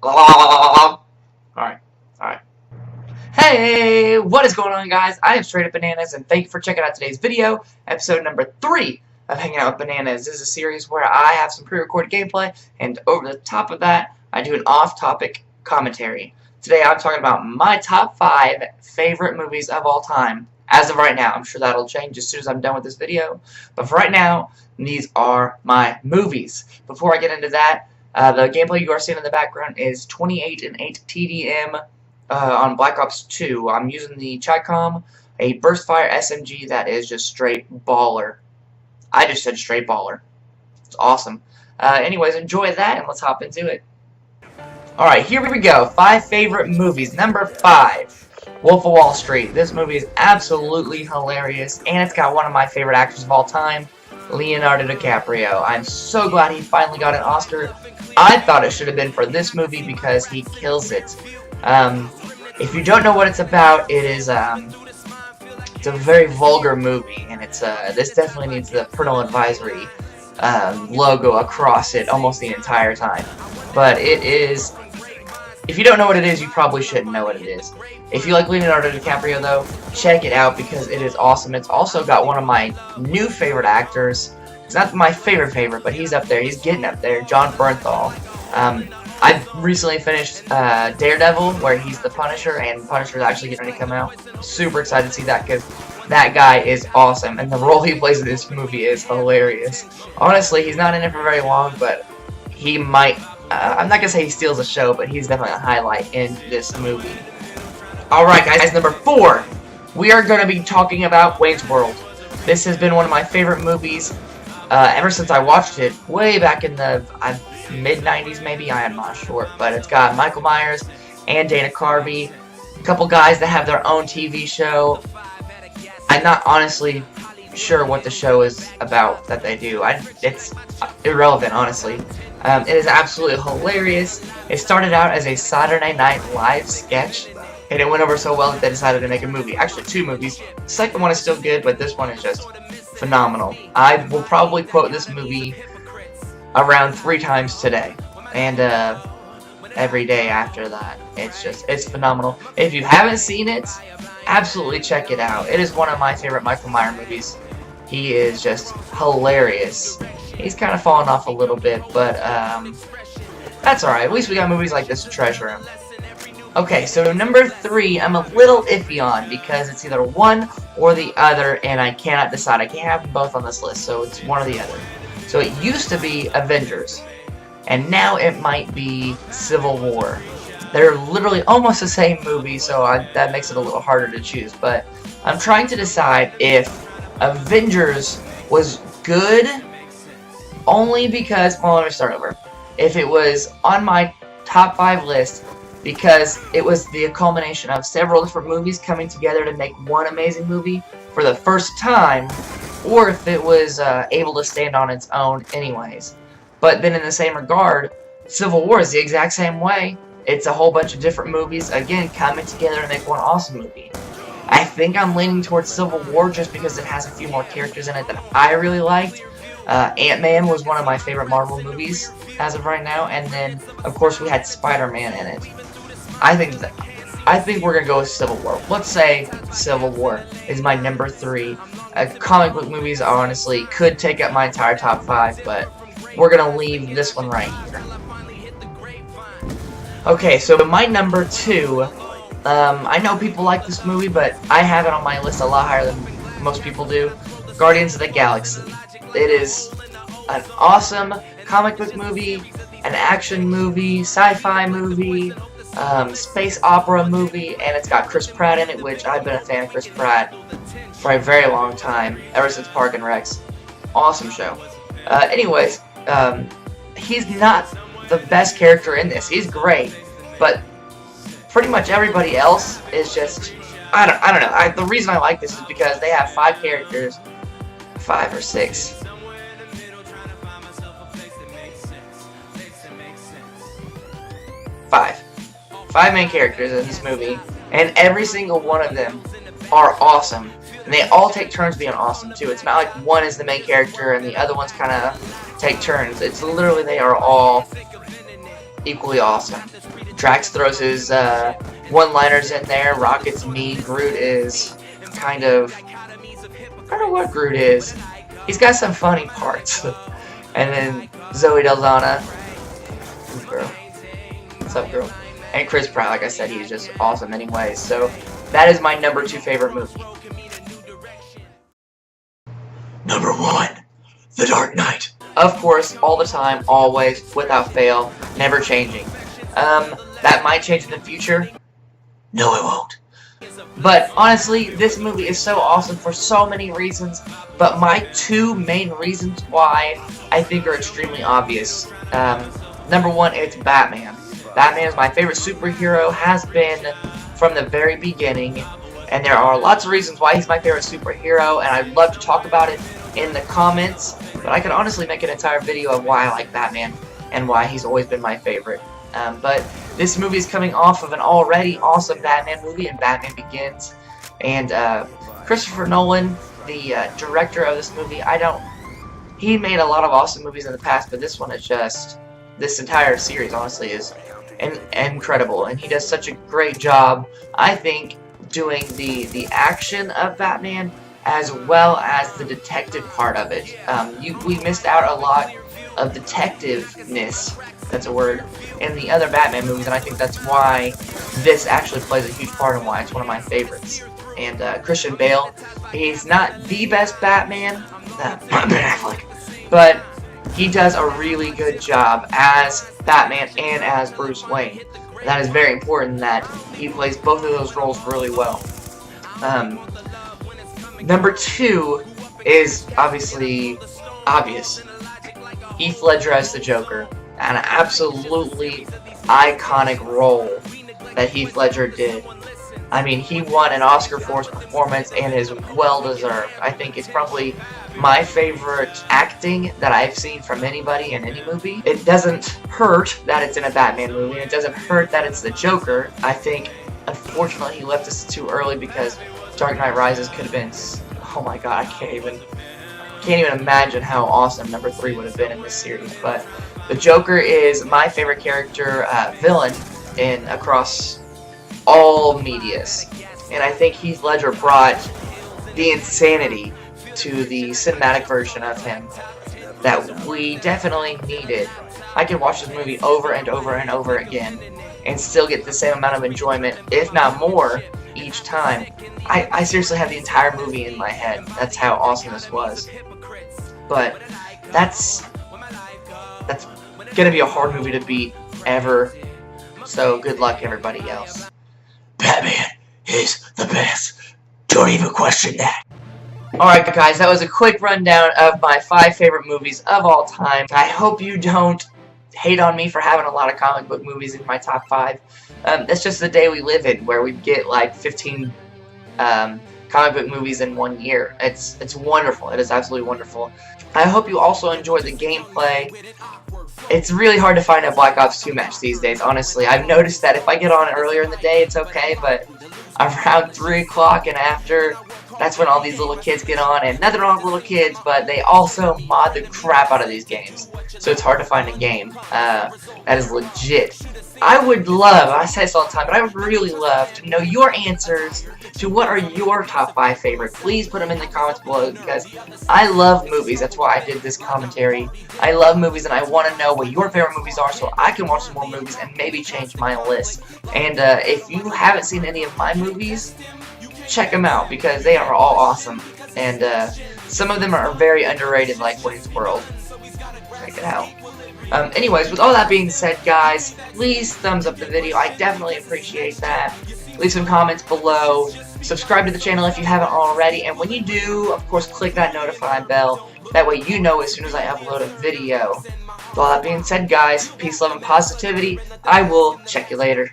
Alright, alright. Hey, what is going on, guys? I am Straight Up Bananas, and thank you for checking out today's video, episode number 3 of Hanging Out with Bananas. This is a series where I have some pre-recorded gameplay, and over the top of that, I do an off-topic commentary. Today, I'm talking about my top 5 favorite movies of all time. As of right now, I'm sure that'll change as soon as I'm done with this video. But for right now, these are my movies. Before I get into that, the gameplay you are seeing in the background is 28 and 8 TDM on Black Ops 2. I'm using the Chicom, a burstfire SMG that is just straight baller. I just said straight baller. It's awesome. Anyways, enjoy that and let's hop into it. Alright, here we go. 5 favorite movies. Number 5. Wolf of Wall Street. This movie is absolutely hilarious, and it's got one of my favorite actors of all time, Leonardo DiCaprio. I'm so glad he finally got an Oscar. I thought it should have been for this movie because he kills it. If you don't know what it's about, it's a very vulgar movie, and this definitely needs the parental advisory logo across it almost the entire time. But it is. If you don't know what it is, you probably shouldn't know what it is. If you like Leonardo DiCaprio, though, check it out because it is awesome. It's also got one of my new favorite actors. It's not my favorite, but he's up there. He's getting up there. Jon Bernthal. I recently finished Daredevil, where he's the Punisher, and Punisher is actually getting ready to come out. Super excited to see that because that guy is awesome, and the role he plays in this movie is hilarious. Honestly, he's not in it for very long, but he might. I'm not gonna say he steals the show, but he's definitely a highlight in this movie. Alright guys, number 4. We are gonna be talking about Wayne's World. This has been one of my favorite movies ever since I watched it way back in the mid-90s maybe, I am not sure. But it's got Michael Myers and Dana Carvey, a couple guys that have their own TV show. I'm not honestly sure what the show is about that they do. It's irrelevant, honestly. It is absolutely hilarious. It started out as a Saturday Night Live sketch, and it went over so well that they decided to make a movie. Actually, 2 movies. The second one is still good, but this one is just phenomenal. I will probably quote this movie around 3 times today, and every day after that. It's phenomenal. If you haven't seen it, absolutely check it out. It is one of my favorite Michael Myers movies. He is just hilarious. He's kind of fallen off a little bit, but that's alright. At least we got movies like this to treasure him. Okay, so number 3, I'm a little iffy on because it's either one or the other, and I cannot decide. I can't have them both on this list, so it's one or the other. So it used to be Avengers, and now it might be Civil War. They're literally almost the same movie, so that makes it a little harder to choose. But I'm trying to decide if Avengers was good only because, well, let me start over. If it was on my top 5 list because it was the culmination of several different movies coming together to make one amazing movie for the first time, or if it was able to stand on its own anyways. But then in the same regard, Civil War is the exact same way. It's a whole bunch of different movies, again, coming together to make one awesome movie. I think I'm leaning towards Civil War just because it has a few more characters in it that I really liked. Ant-Man was one of my favorite Marvel movies as of right now, and then, of course, we had Spider-Man in it. I think we're gonna go with Civil War. Let's say Civil War is my number 3. Comic book movies, honestly, could take up my entire top 5, but we're gonna leave this one right here. Okay, so my number 2, I know people like this movie, but I have it on my list a lot higher than most people do. Guardians of the Galaxy. It is an awesome comic book movie, an action movie, sci-fi movie, space opera movie, and it's got Chris Pratt in it, which I've been a fan of Chris Pratt for a very long time, ever since Parks and Rec. Awesome show. Anyways, he's not the best character in this. He's great, but pretty much everybody else is just, I don't know. The reason I like this is because they have 5 characters, 5 or 6. 5 main characters in this movie, and every single one of them are awesome. And they all take turns being awesome, too. It's not like one is the main character and the other ones kind of take turns. It's literally they are all equally awesome. Drax throws his one-liners in there. Rocket's mean. Groot is kind of... I don't know what Groot is. He's got some funny parts. And then Zoe Daldana. Girl. What's up, girl? And Chris Pratt, like I said, he's just awesome anyway. So that is my number 2 favorite movie. Number 1, The Dark Knight. Of course, all the time, always, without fail, never changing. That might change in the future. No, it won't. But honestly, this movie is so awesome for so many reasons. But my 2 main reasons why I think are extremely obvious. Number 1, it's Batman. Batman is my favorite superhero, has been from the very beginning. And there are lots of reasons why he's my favorite superhero, and I'd love to talk about it in the comments. But I could honestly make an entire video of why I like Batman and why he's always been my favorite. But this movie is coming off of an already awesome Batman movie in Batman Begins. And Christopher Nolan, the director of this movie, he made a lot of awesome movies in the past, but this one is just, this entire series honestly is incredible. And he does such a great job, I think, doing the action of Batman as well as the detective part of it. We missed out a lot of detectiveness, that's a word, in the other Batman movies, and I think that's why this actually plays a huge part in why it's one of my favorites. And Christian Bale, he's not the best Batman, but he does a really good job as Batman and as Bruce Wayne. And that is very important that he plays both of those roles really well. Number 2 is obviously obvious. Heath Ledger as the Joker. An absolutely iconic role that Heath Ledger did. I mean, he won an Oscar for his performance and is well deserved. I think it's probably my favorite acting that I've seen from anybody in any movie. It doesn't hurt that it's in a Batman movie. It doesn't hurt that it's the Joker. I think, unfortunately, he left us too early because Dark Knight Rises could have been... Oh my god, I can't even imagine how awesome number 3 would have been in this series. But the Joker is my favorite character, villain, across all medias. And I think Heath Ledger brought the insanity to the cinematic version of him that we definitely needed. I can watch this movie over and over and over again and still get the same amount of enjoyment, if not more, each time. I seriously have the entire movie in my head. That's how awesome this was. But that's gonna be a hard movie to beat ever. So good luck, everybody else. Batman is the best. Don't even question that. Alright guys, that was a quick rundown of my 5 favorite movies of all time. I hope you don't hate on me for having a lot of comic book movies in my top 5. That's just the day we live in, where we get like 15 comic book movies in 1 year. It's wonderful. It is absolutely wonderful. I hope you also enjoyed the gameplay. It's really hard to find a Black Ops 2 match these days, honestly. I've noticed that if I get on earlier in the day, it's okay, but around 3 o'clock and after, that's when all these little kids get on, and nothing wrong with little kids, but they also mod the crap out of these games. So it's hard to find a game that is legit. I would love, I say this all the time, but I would really love to know your answers to what are your top 5 favorites. Please put them in the comments below, because I love movies. That's why I did this commentary. I love movies, and I want to know what your favorite movies are so I can watch some more movies and maybe change my list. And if you haven't seen any of my movies, check them out, because they are all awesome. And some of them are very underrated, like Wayne's World. Check it out. Anyways, with all that being said, guys, please thumbs up the video. I definitely appreciate that. Leave some comments below. Subscribe to the channel if you haven't already. And when you do, of course, click that notify bell. That way you know as soon as I upload a video. With all that being said, guys, peace, love, and positivity. I will check you later.